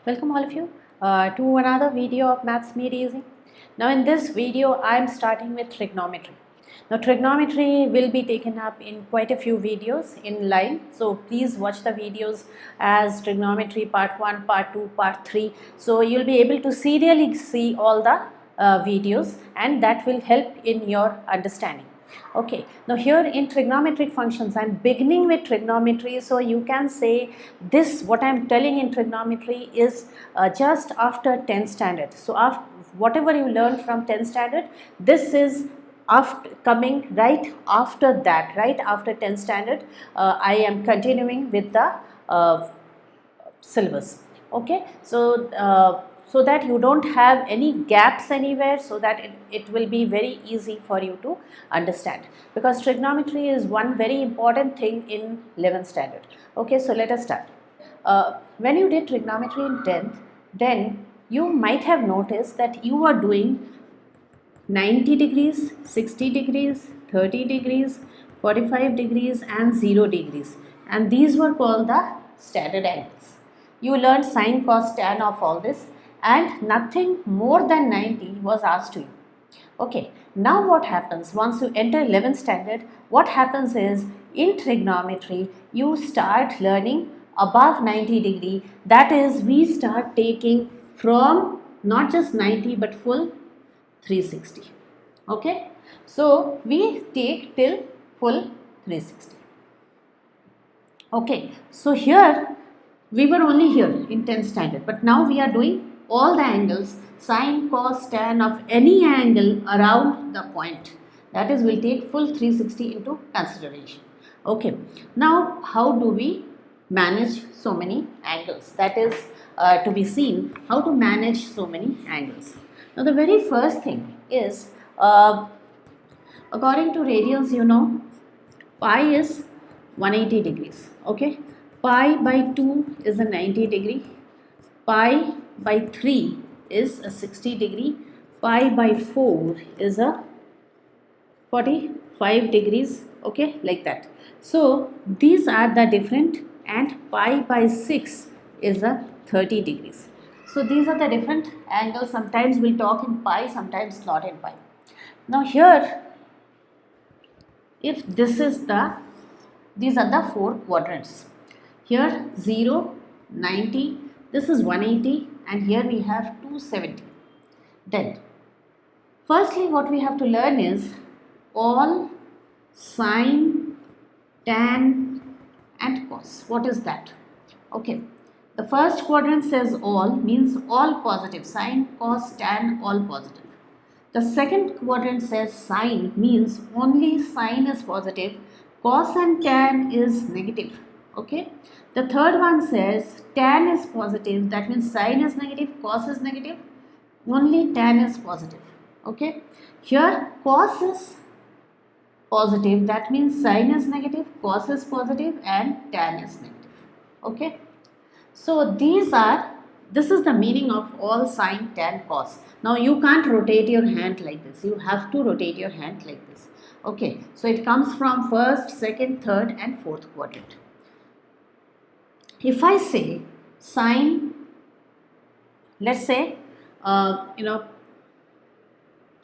Welcome all of you to another video of Maths Made Easy. Now in this video I am starting with trigonometry. Now trigonometry will be taken up in quite a few videos in line, so please watch the videos as trigonometry part 1, part 2, part 3. So you will be able to serially see all the videos, and that will help in your understanding. Okay, now here in trigonometric functions I am beginning with trigonometry, so you can say this, what I am telling in trigonometry is just after 10th standard. So after whatever you learn from 10th standard, this is after coming right after that, right after 10th standard. I am continuing with the syllabus. Okay, so that you don't have any gaps anywhere, so that it will be very easy for you to understand, because trigonometry is one very important thing in 11th standard. Okay, so let us start. When you did trigonometry in 10th, then you might have noticed that you are doing 90 degrees, 60 degrees, 30 degrees, 45 degrees and 0 degrees, and these were called the standard angles. You learned sine, cos, tan of all this, and nothing more than 90 was asked to you. Okay, now what happens once you enter 11th standard? What happens is, in trigonometry you start learning above 90 degree, that is we start taking from not just 90 but full 360. Okay, so we take till full 360. Okay, so here we were only here in 10th standard, but now we are doing all the angles, sine, cos, tan of any angle around the point, that is we'll take full 360 into consideration. Okay, now how do we manage so many angles? That is to be seen, how to manage so many angles. Now the very first thing is, according to radians, you know, pi is 180 degrees. Okay, pi by 2 is a 90 degree, pi by 3 is a 60 degree, pi by 4 is a 45 degrees. Okay, like that. So these are the different, and pi by 6 is a 30 degrees. So these are the different angles. Sometimes we'll talk in pi, sometimes not in pi. Now here, if this is these are the four quadrants. Here 0, 90, this is 180, and here we have 270. Then firstly what we have to learn is all sine, tan and cos. What is that? Okay, the first quadrant says all, means all positive, sine, cos, tan, all positive. The second quadrant says sine, means only sine is positive, cos and tan is negative. Okay, the third one says tan is positive, that means sine is negative, cos is negative, only tan is positive. Okay, here cos is positive, that means sine is negative, cos is positive and tan is negative. Okay, so this is the meaning of all sine, tan, cos. Now you can't rotate your hand like this, you have to rotate your hand like this. Okay, so it comes from first, second, third and fourth quadrant. If I say sine, let's say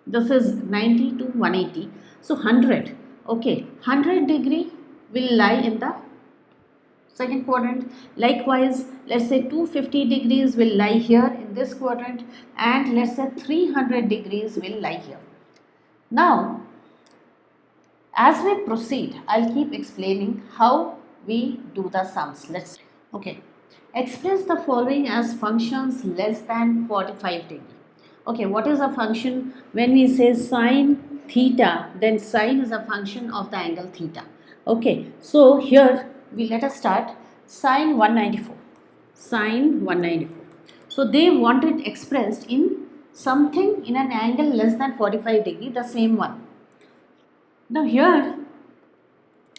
this is 90 to 180, so 100. Okay, 100 degree will lie in the second quadrant. Likewise, let's say 250 degrees will lie here in this quadrant, and let's say 300 degrees will lie here. Now as we proceed, I'll keep explaining how we do the sums. Okay, express the following as functions less than 45 degree. Okay, what is a function? When we say sine theta, then sine is a function of the angle theta. Okay, so here let us start. Sine 194, sine 194. So they want it expressed in something in an angle less than 45 degree, the same one. Now here,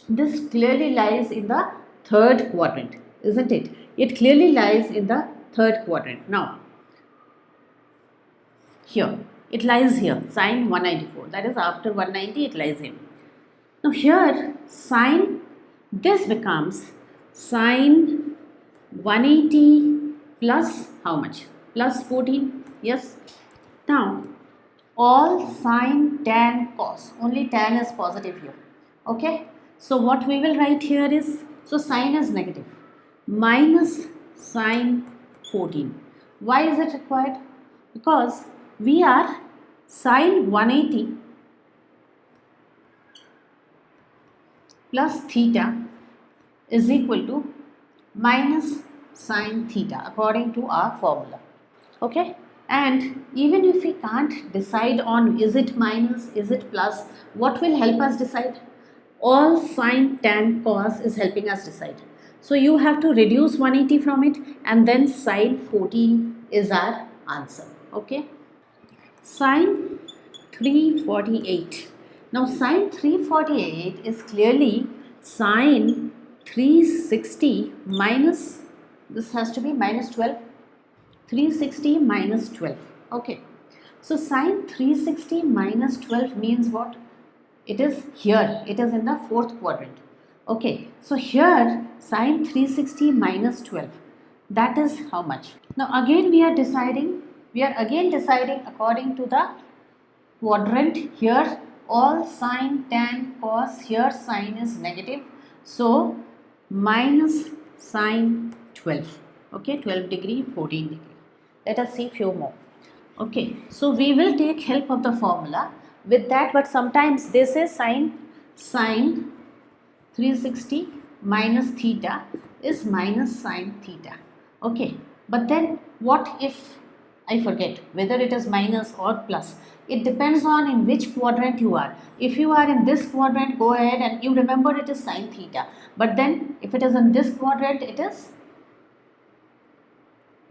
this clearly lies in the third quadrant, isn't it? It clearly lies in the third quadrant. Now here, it lies here, sine 194, that is after 190 it lies here. Now here, sine, this becomes sine 180 plus how much? Plus 14. Yes. Now, all sine, tan, cos. Only tan is positive here. Okay. So, what we will write here is, so sine is negative. Minus sine 14. Why is it required? Because we are sine 180 plus theta is equal to minus sine theta according to our formula. Okay, and even if we can't decide on is it minus, is it plus, what will help us decide? All sine, tan, cos is helping us decide. So you have to reduce 180 from it, and then sine 14 is our answer. Okay, sine 348. Now sine 348 is clearly sine 360 minus, this has to be minus 12. 360 minus 12. Okay. So sine 360 minus 12 means what? It is here. It is in the fourth quadrant. Okay. So here sine 360 minus 12. That is how much? Now again we are deciding according to the quadrant. Here all sine, tan, cos, here sine is negative. So minus sine 12. Okay, 12 degree, 14 degree. Let us see few more. Okay, so we will take help of the formula with that, but sometimes they say sine 360 minus theta is minus sine theta. Okay, but then what if I forget whether it is minus or plus? It depends on in which quadrant you are. If you are in this quadrant, go ahead and you remember it is sine theta. But then if it is in this quadrant, it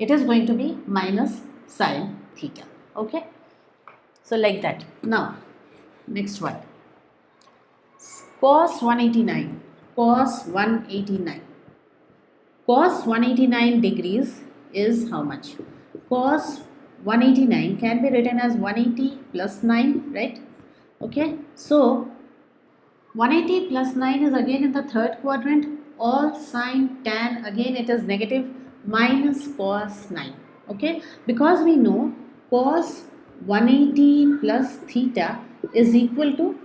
is going to be minus sine theta. Okay, so like that. Now next one, cos 189. Cos 189 degrees is how much? Cos 189 can be written as 180 plus 9, right? Okay, so 180 plus 9 is again in the third quadrant. All sine, tan, again it is negative, minus cos 9. Okay, because we know cos 180 plus theta is equal to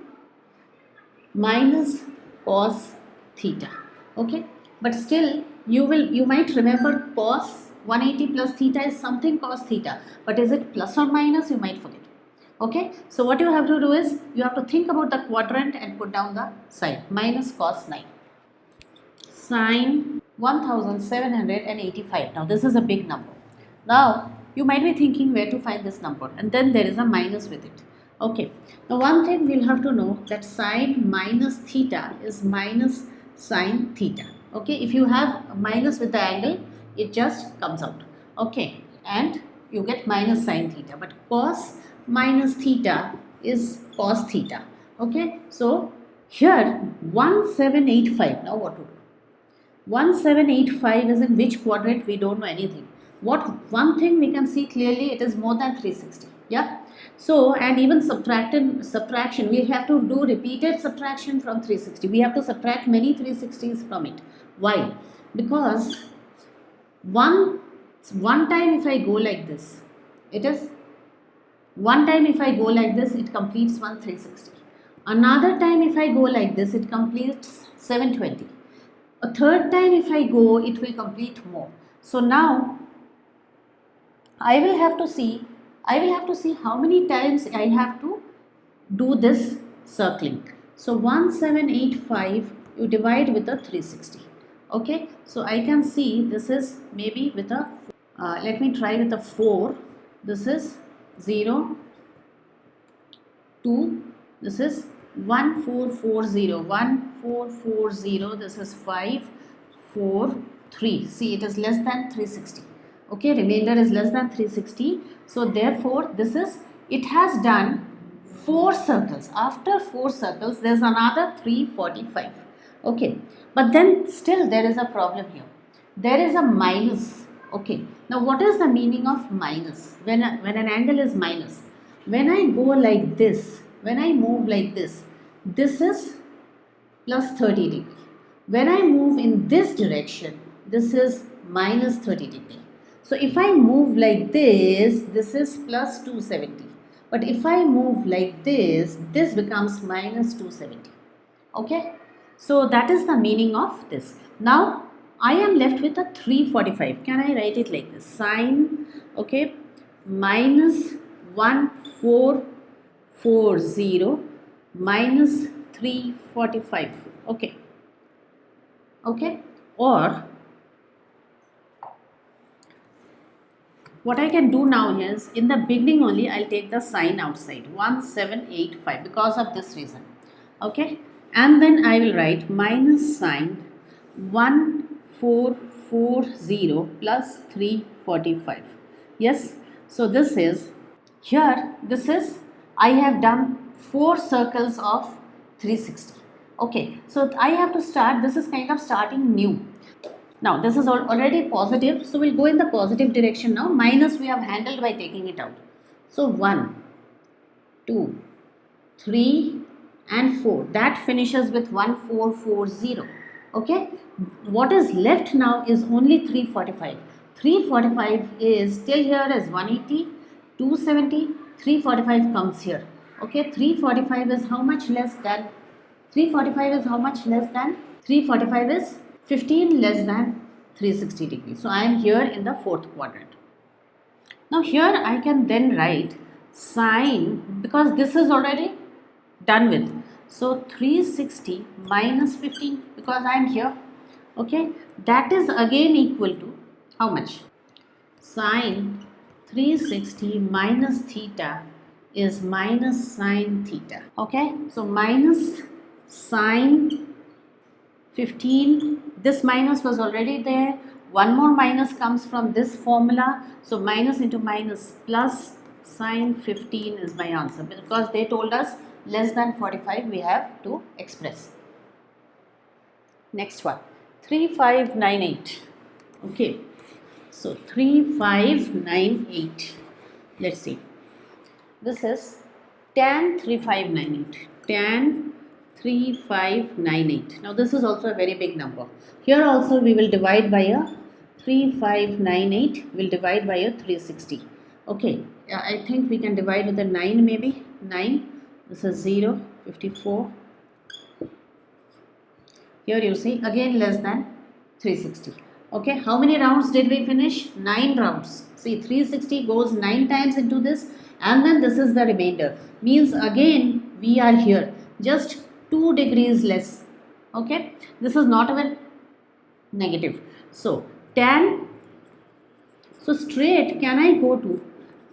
minus cos theta. Okay, but still you might remember cos 180 plus theta is something cos theta, but is it plus or minus? You might forget. Okay, so what you have to do is you have to think about the quadrant and put down the sign, minus cos 9. Sine 1785. Now this is a big number. Now you might be thinking where to find this number, and then there is a minus with it. Okay, now one thing we'll have to know that sine minus theta is minus sine theta. Okay, if you have a minus with the angle, it just comes out. Okay, and you get minus sine theta, but cos minus theta is cos theta. Okay, so here 1785. Now what to do? 1785 is in which quadrant? We don't know anything. One thing we can see clearly, it is more than 360. Yeah. So, and even subtraction, we have to do repeated subtraction from 360. We have to subtract many 360s from it. Why? Because one time if I go like this, it completes one 360. Another time if I go like this, it completes 720. A third time if I go, it will complete more. So now I will have to see how many times I have to do this circling. So 1785 you divide with a 360. Okay, so I can see this is maybe with a let me try with a 4. This is 0, 2, this is 1440, this is 5, 4, 3. See, it is less than 360. Okay, remainder is less than 360. So therefore it has done 4 circles. After 4 circles there is another 345. Okay, but then still there is a problem here. There is a minus. Okay, now what is the meaning of minus? When an angle is minus, when I go like this, when I move like this, this is plus 30 degree. When I move in this direction, this is minus 30 degree. So if I move like this is plus 270. But if I move like this becomes minus 270. Okay. So that is the meaning of this. Now I am left with a 345. Can I write it like this? Sine, okay, minus 1440 minus 345. Okay. Okay. Or what I can do now is, in the beginning only I'll take the sign outside, 1785, because of this reason. Okay. And then I will write minus sine 1440 plus 345. Yes. So this is, here this is, I have done 4 circles of 360. Okay. So I have to start, this is kind of starting new. Now this is already positive, so we'll go in the positive direction now. Minus we have handled by taking it out. So 1, 2, 3 and 4. That finishes with 1440. Okay. What is left now is only 345. 345 is still here as 180, 270, 345 comes here. Okay. 345 is how much less than? 345 is how much less than? 345 is 15 less than 360 degrees. So I am here in the 4th quadrant. Now here I can then write sine, because this is already done with. So 360 minus 15, because I am here. Okay. That is again equal to how much? Sine 360 minus theta is minus sine theta. Okay. So minus sine 15, this minus was already there, one more minus comes from this formula, so minus into minus plus sine 15 is my answer, because they told us less than 45 we have to express. Next one, 3598. Okay, so 3598, let's see, this is tan 3598, tan 3598. Now this is also a very big number. Here also we will divide by a 3598, will divide by a 360. Okay, I think we can divide with a 9 maybe. 9, this is 0, 54. Here you see again less than 360. Okay, how many rounds did we finish? 9 rounds. See, 360 goes 9 times into this, and then this is the remainder. Means again we are here just 2 degrees less. Okay, this is not even negative. So tan, so straight can I go to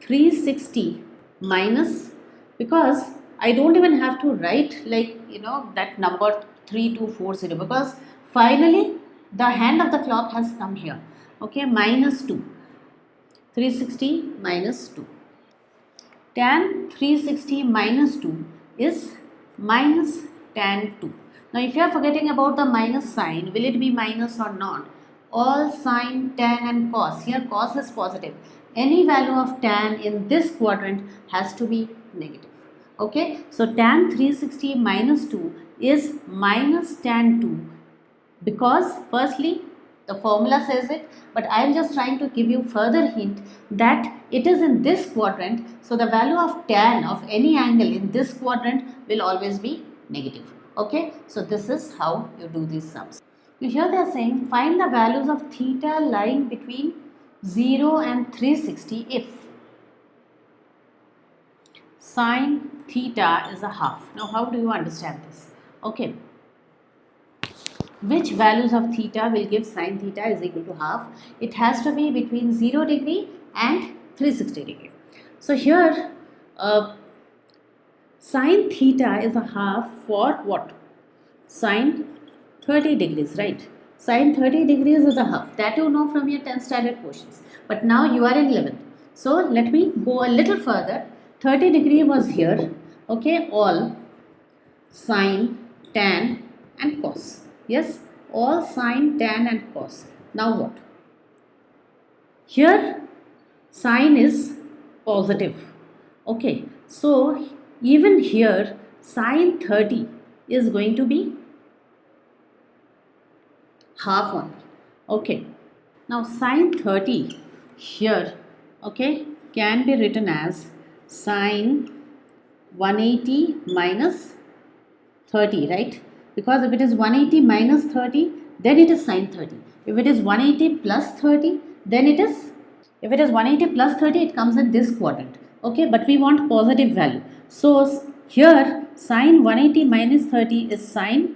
360 minus, because I don't even have to write like that number 3240, because finally the hand of the clock has come here. Okay, minus 2, 360 minus 2, tan 360 minus 2 is minus tan 2. Now if you are forgetting about the minus sign, will it be minus or not? All sine, tan and cos, here cos is positive. Any value of tan in this quadrant has to be negative. Okay, so tan 360 minus 2 is minus tan 2, because firstly the formula says it, but I am just trying to give you further hint that it is in this quadrant, so the value of tan of any angle in this quadrant will always be negative. Okay, so this is how you do these sums. Here they are saying find the values of theta lying between 0 and 360 if sine theta is a half. Now how do you understand this? Okay, which values of theta will give sine theta is equal to half? It has to be between 0 degree and 360 degree. So here sine theta is a half for what? Sine 30 degrees, right? Sine 30 degrees is a half. That you know from your 10th standard questions. But now you are in 11th. So let me go a little further. 30 degree was here. Okay, all sine, tan and cos. Yes, all sine, tan and cos. Now what? Here sine is positive. Okay, so even here sine 30 is going to be half only. Okay, now sine 30 here, okay, can be written as sine 180 minus 30, right? Because if it is 180 minus 30, then it is sine 30. If it is 180 plus 30, then it is, if it is 180 plus 30, it comes in this quadrant. Okay, but we want positive value. So here sine 180 minus 30 is sine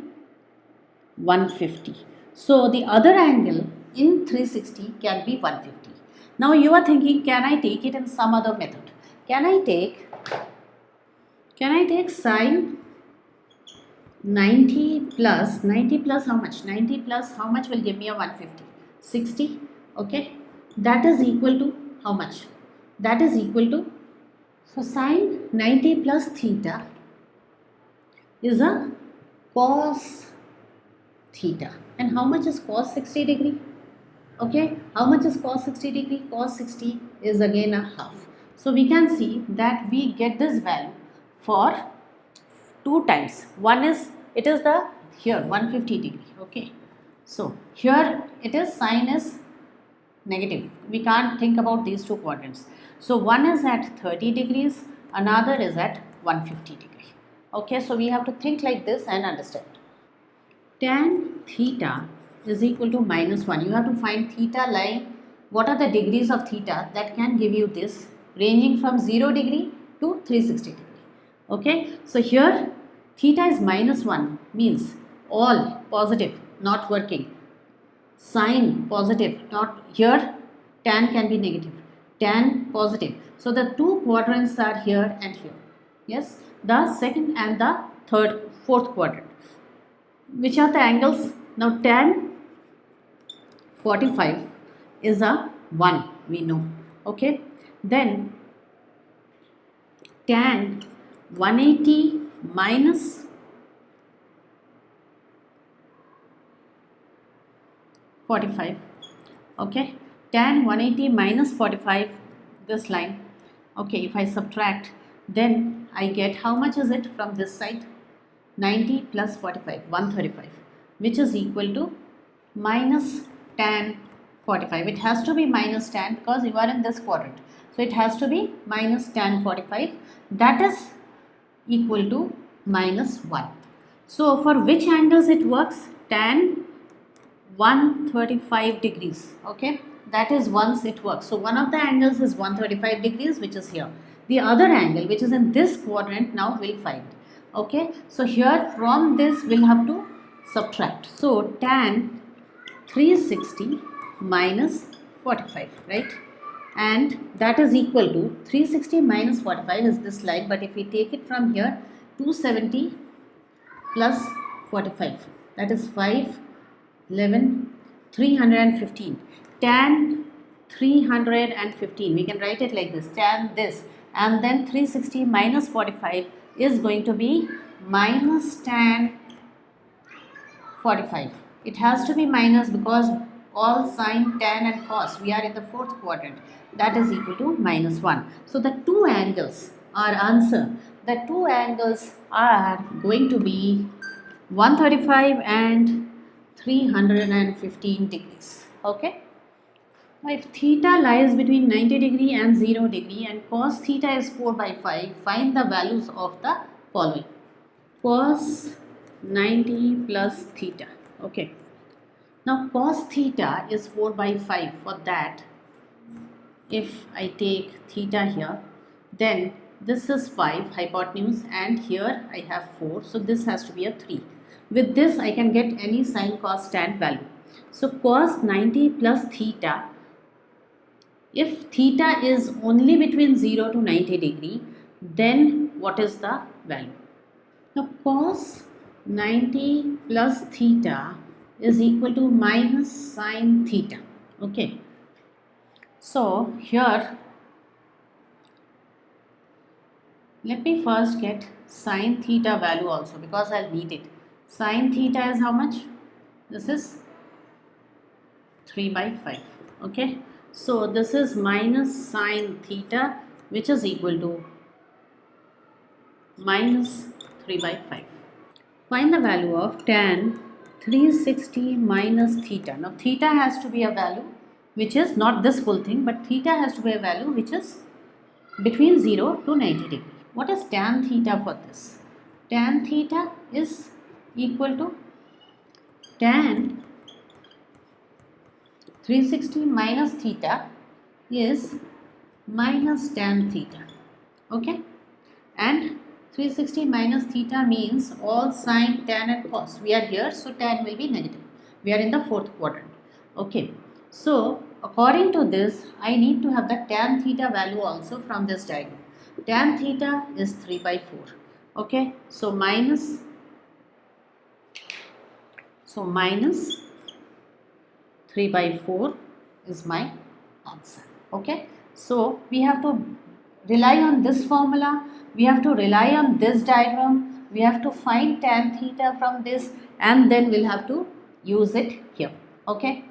150. So the other angle in 360 can be 150. Now you are thinking, can I take it in some other method? Can I take sine 90 plus how much? 90 plus how much will give me a 150? 60. Okay, that is equal to how much? That is equal to, so sine 90 plus theta is a cos theta. And how much is cos 60 degree? Okay, how much is cos 60 degree? Cos 60 is again a half. So we can see that we get this value for 2 times. One is, it is the here 150 degree. Okay, so here it is, sine is negative. We can't think about these two quadrants. So one is at 30 degrees, another is at 150 degree. Okay, so we have to think like this and understand. Tan theta is equal to minus 1. You have to find theta lying, what are the degrees of theta that can give you this, ranging from 0 degree to 360 degree. Okay, so here theta is minus 1, means all positive, not working. Sine positive, not here, tan can be negative, tan positive. So the two quadrants are here and here. Yes, the second and the fourth quadrant. Which are the angles? Now tan 45 is a 1, we know. Okay, then tan 180 minus 45. Okay, tan 180 minus 45, this line. Okay, if I subtract, then I get, how much is it from this side? 90 plus 45, 135, which is equal to minus tan 45. It has to be minus tan because you are in this quadrant. So it has to be minus tan 45, that is equal to minus 1. So for which angles it works? Tan 135 degrees. Okay, that is once it works. So one of the angles is 135 degrees, which is here. The other angle, which is in this quadrant, now we'll find. Okay, so here from this we'll have to subtract. So tan 360 minus 45, right? And that is equal to 360 minus 45 is this line, but if we take it from here, 270 plus 45, that is 5, 11, 315. Tan 315, we can write it like this, tan this, and then 360 minus 45 is going to be minus tan 45. It has to be minus because all sine, tan and cos, we are in the fourth quadrant, that is equal to minus 1. So the two angles are answer. The two angles are going to be 135 and 315 degrees. Okay. Now if theta lies between 90 degree and 0 degree and cos theta is 4 by 5, find the values of the following. Cos 90 plus theta. Okay. Now cos theta is 4 by 5. For that, if I take theta here, then this is 5 hypotenuse and here I have 4. So this has to be a 3. With this I can get any sine, cos, tan value. So cos 90 plus theta, if theta is only between 0 to 90 degree, then what is the value? Now cos 90 plus theta is equal to minus sine theta. Okay. So here, let me first get sine theta value also because I'll need it. Sine theta is how much? This is 3 by 5. Okay. So this is minus sine theta, which is equal to minus 3 by 5. Find the value of tan 360 minus theta. Now theta has to be a value which is not this full thing, but theta has to be a value which is between 0 to 90 degree. What is tan theta for this? Tan theta is equal to tan 360 minus theta is minus tan theta. Okay, and 360 minus theta means all sine, tan and cos. We are here, so tan will be negative. We are in the fourth quadrant. Okay, so according to this, I need to have the tan theta value also from this diagram. Tan theta is 3 by 4. Okay, so minus 3 by 4 is my answer. Okay, so we have to rely on this formula, we have to rely on this diagram, we have to find tan theta from this, and then we'll have to use it here. Okay,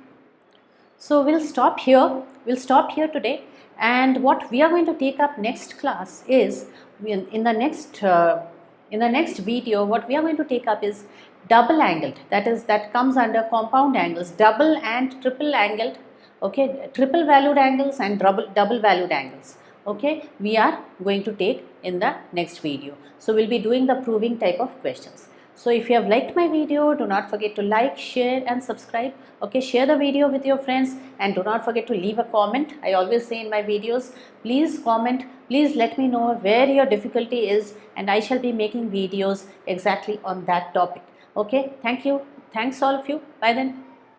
so we'll stop here today, and what we are going to take up next class is in the next video, what we are going to take up is double angled, that comes under compound angles, double and triple angled. Okay, triple valued angles and double valued angles. Okay, we are going to take in the next video. So we'll be doing the proving type of questions. So if you have liked my video, do not forget to like, share and subscribe. Okay, share the video with your friends and do not forget to leave a comment. I always say in my videos, please comment, please let me know where your difficulty is, and I shall be making videos exactly on that topic. Okay, thank you. Thanks all of you. Bye then.